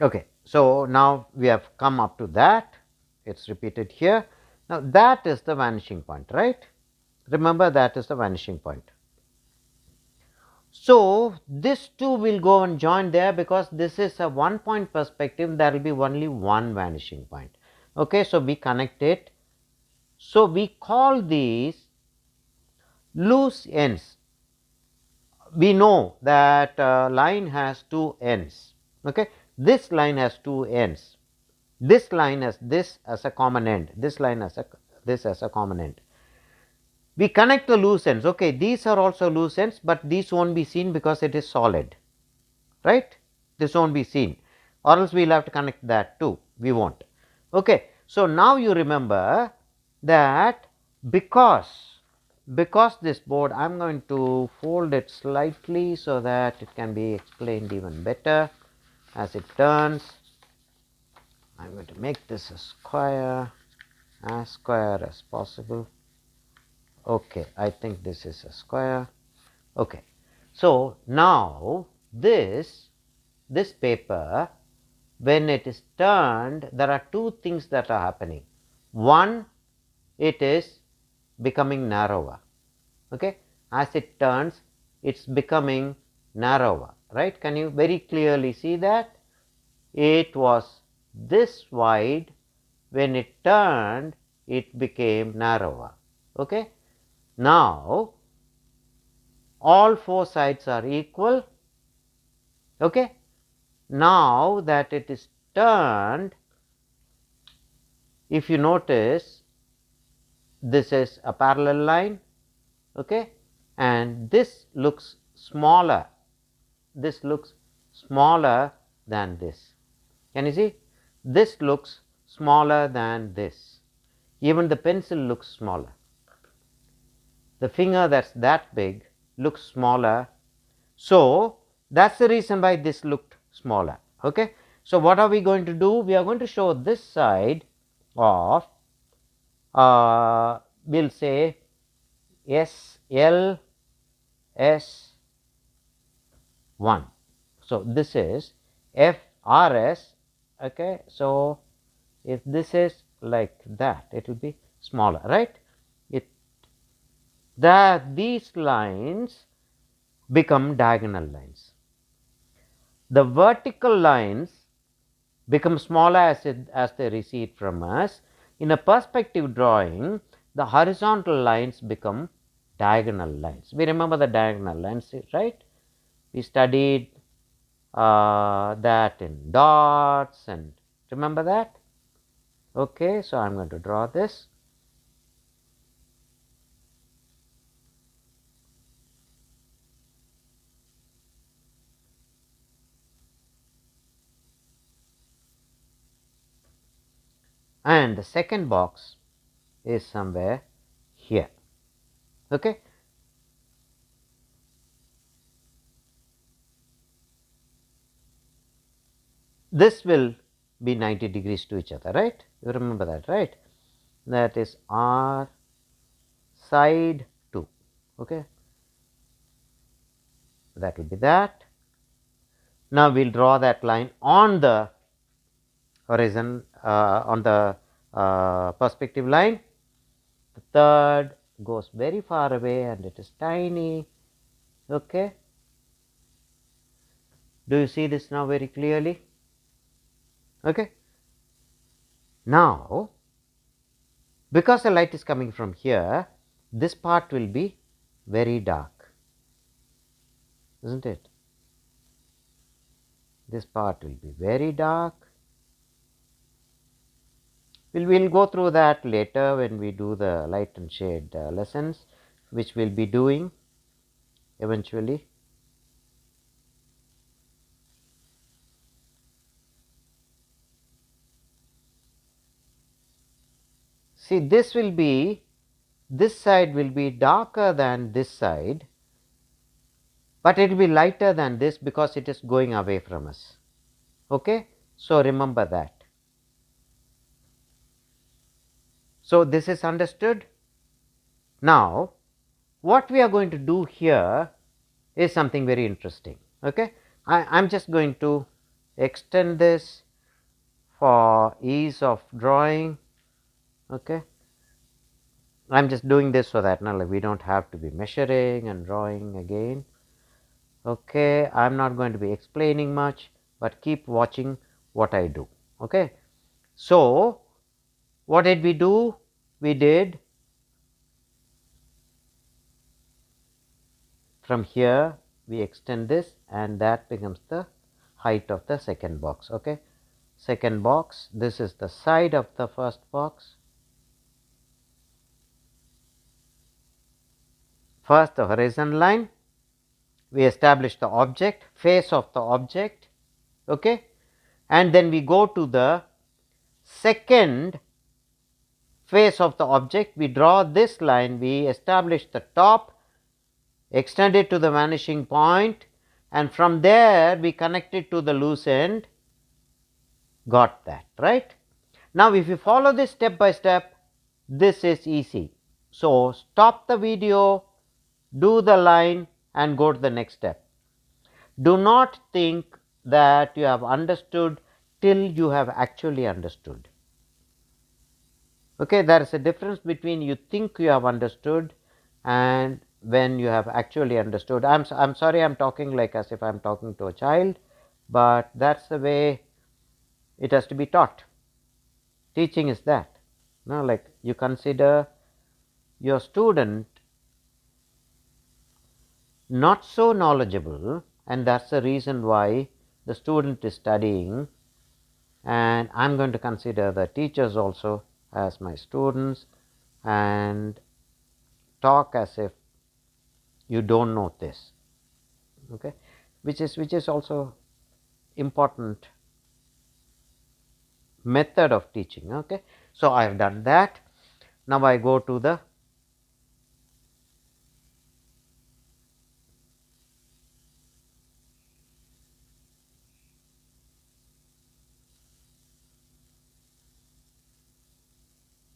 Okay. So, now we have come up to that, it is repeated here. Now, that is the vanishing point, right. Remember, that is the vanishing point. So, this 2 will go and join there, because this is a one point perspective, there will be only one vanishing point. Okay. So, we connect it. So, we call these loose ends. We know that line has two ends. Okay. This line has two ends. This line has this as a common end, this line has this as a common end. We connect the loose ends. Okay, these are also loose ends, but these won't be seen because it is solid, right. This won't be seen, or else we will have to connect that too, we won't. Okay. So, now you remember that because this board, I am going to fold it slightly so that it can be explained even better as it turns. I am going to make this a square, as square as possible. Okay, I think this is a square. Okay. So, now this paper, when it is turned, there are two things that are happening. One, it is becoming narrower. Okay. As it turns, it is becoming narrower, right. Can you very clearly see that? It was this wide, when it turned, it became narrower. Okay. Now, all four sides are equal. Okay. Now, that it is turned, if you notice, this is a parallel line, okay, and this looks smaller, this looks smaller than this. Can you see? This looks smaller than this, even the pencil looks smaller. The finger that is that big looks smaller. So, that is the reason why this looked smaller. Okay. So, what are we going to do? We are going to show this side of we will say S L S 1. So, this is F R S. Okay. So, if this is like that, it will be smaller, right. It that these lines become diagonal lines. The vertical lines become smaller as they recede from us. In a perspective drawing, the horizontal lines become diagonal lines. We remember the diagonal lines, right. We studied that in dots, and remember that. Okay. So, I am going to draw this. And the second box is somewhere here. Okay. This will be 90 degrees to each other, right. You remember that, right. That is R side 2. Okay. That will be that. Now, we will draw that line on the horizon, on the perspective line. The third goes very far away and it is tiny. Okay. Do you see this now very clearly? Okay. Now, because the light is coming from here, this part will be very dark, is not it? This part will be very dark. We will go through that later when we do the light and shade lessons, which we will be doing eventually. See, this will be, this side will be darker than this side, but it will be lighter than this because it is going away from us. Okay? So, remember that. So, this is understood. Now, what we are going to do here is something very interesting. Okay? I am just going to extend this for ease of drawing. Okay, I am just doing this so that now we don't have to be measuring and drawing again. Okay, I am not going to be explaining much, but keep watching what I do. Okay, so what did we do? We did from here we extend this, and that becomes the height of the second box. Okay, second box, this is the side of the first box. First the horizon line, we establish the object, face of the object. Okay, and then we go to the second face of the object, we draw this line, we establish the top, extend it to the vanishing point, and from there we connect it to the loose end. Got that, right? Now, if you follow this step by step, this is easy. So, stop the video, do the line and go to the next step. Do not think that you have understood till you have actually understood. Okay, there is a difference between you think you have understood and when you have actually understood. I'm sorry, I'm talking like as if I'm talking to a child, but that's the way it has to be taught. Teaching is that. Now, like you consider your student not so knowledgeable, and that's the reason why the student is studying, and I'm going to consider the teachers also as my students and talk as if you don't know this, okay, which is also important method of teaching. Okay, so I have done that. Now I go to the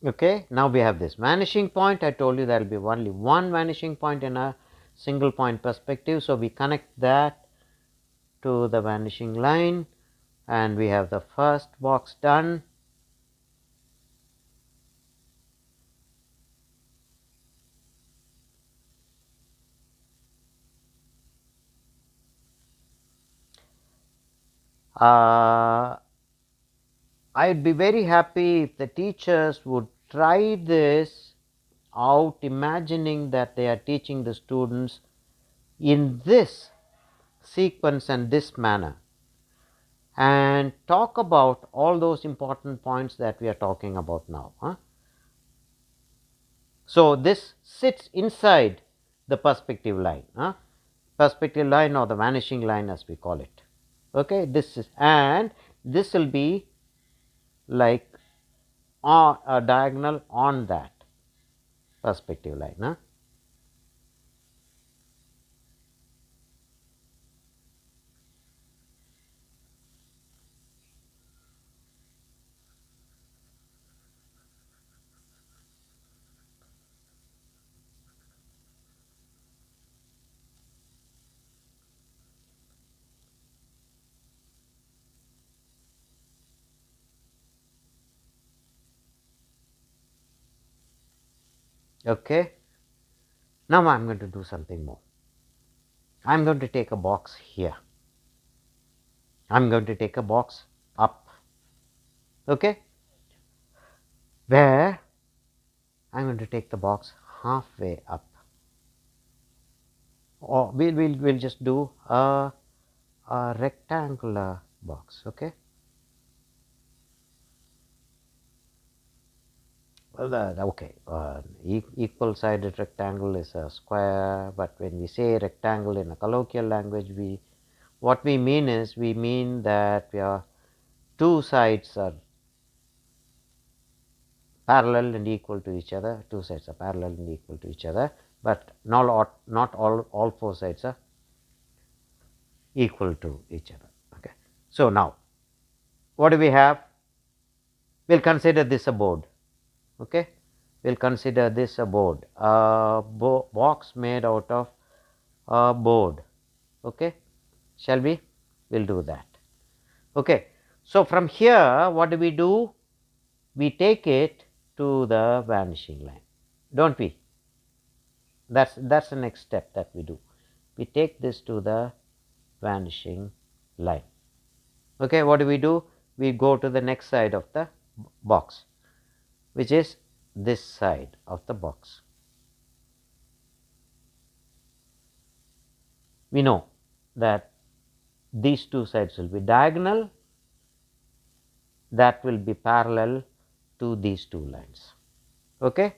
okay, now we have this vanishing point. I told you there will be only one vanishing point in a single point perspective. So, we connect that to the vanishing line and we have the first box done. I would be very happy if the teachers would try this out, imagining that they are teaching the students in this sequence and this manner, and talk about all those important points that we are talking about now. So, this sits inside the perspective line, perspective line or the vanishing line as we call it. Okay, this is, and this will be like on a diagonal on that perspective line. Okay. Now, I am going to do something more. I am going to take a box here. I am going to take a box up, okay, where I am going to take the box halfway up, or we'll just do a rectangular box. Okay. Well, okay, equal sided rectangle is a square, but when we say rectangle in a colloquial language, what we mean is we mean that we are two sides are parallel and equal to each other. Two sides are parallel and equal to each other, but not all four sides are equal to each other. Okay. So, now what do we have? We will consider this a board. Okay. We will consider this a board, a box made out of a board. Okay. Shall we? We will do that. Okay. So, from here what do? We take it to the vanishing line, do not we? That is the next step that we do. We take this to the vanishing line. Okay, what do? We go to the next side of the box, which is this side of the box. We know that these two sides will be diagonal, that will be parallel to these two lines. Okay.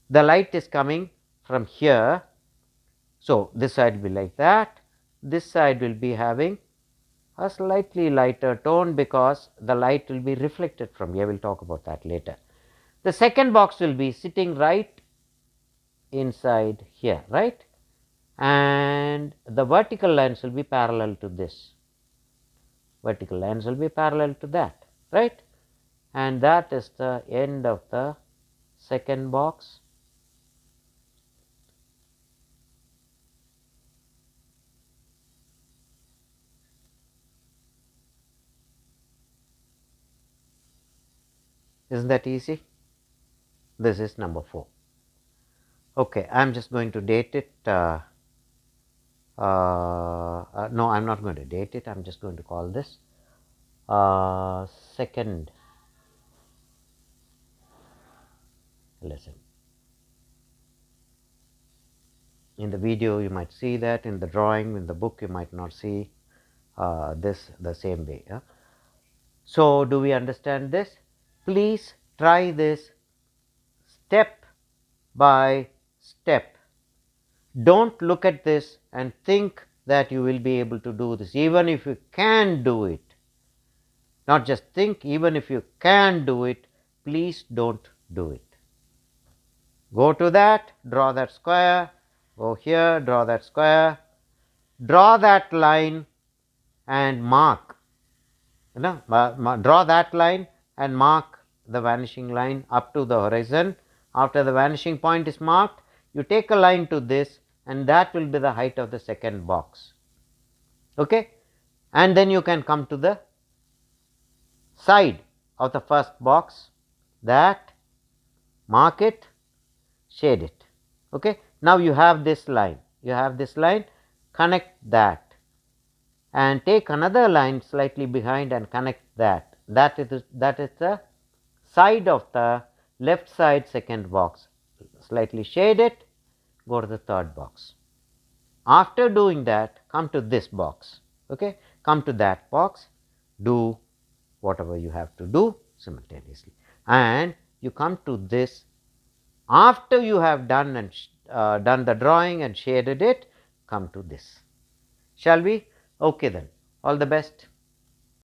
The light is coming from here. So, this side will be like that, this side will be having a slightly lighter tone because the light will be reflected from here. We will talk about that later. The second box will be sitting right inside here, right, and the vertical lines will be parallel to this, vertical lines will be parallel to that, right, and that is the end of the second box. Isn't that easy? This is number 4. Okay, I am just going to date it. No, I am not going to date it. I am just going to call this second lesson. In the video you might see that, in the drawing, in the book you might not see this the same way. So, do we understand this? Please try this step by step. Do not look at this and think that you will be able to do this, even if you can do it. Not just think, even if you can do it, please do not do it. Go to that, draw that square, go here, draw that square, draw that line and mark, draw that line and mark the vanishing line up to the horizon. After the vanishing point is marked, you take a line to this, and that will be the height of the second box. Okay? And then you can come to the side of the first box, that, mark it, shade it. Okay? Now, you have this line, connect that and take another line slightly behind and connect that. That is the side of the left side second box. Slightly shade it, go to the third box. After doing that, come to this box. Okay? Come to that box, do whatever you have to do simultaneously, and you come to this. After you have done and done the drawing and shaded it, come to this. Shall we? Okay then. All the best.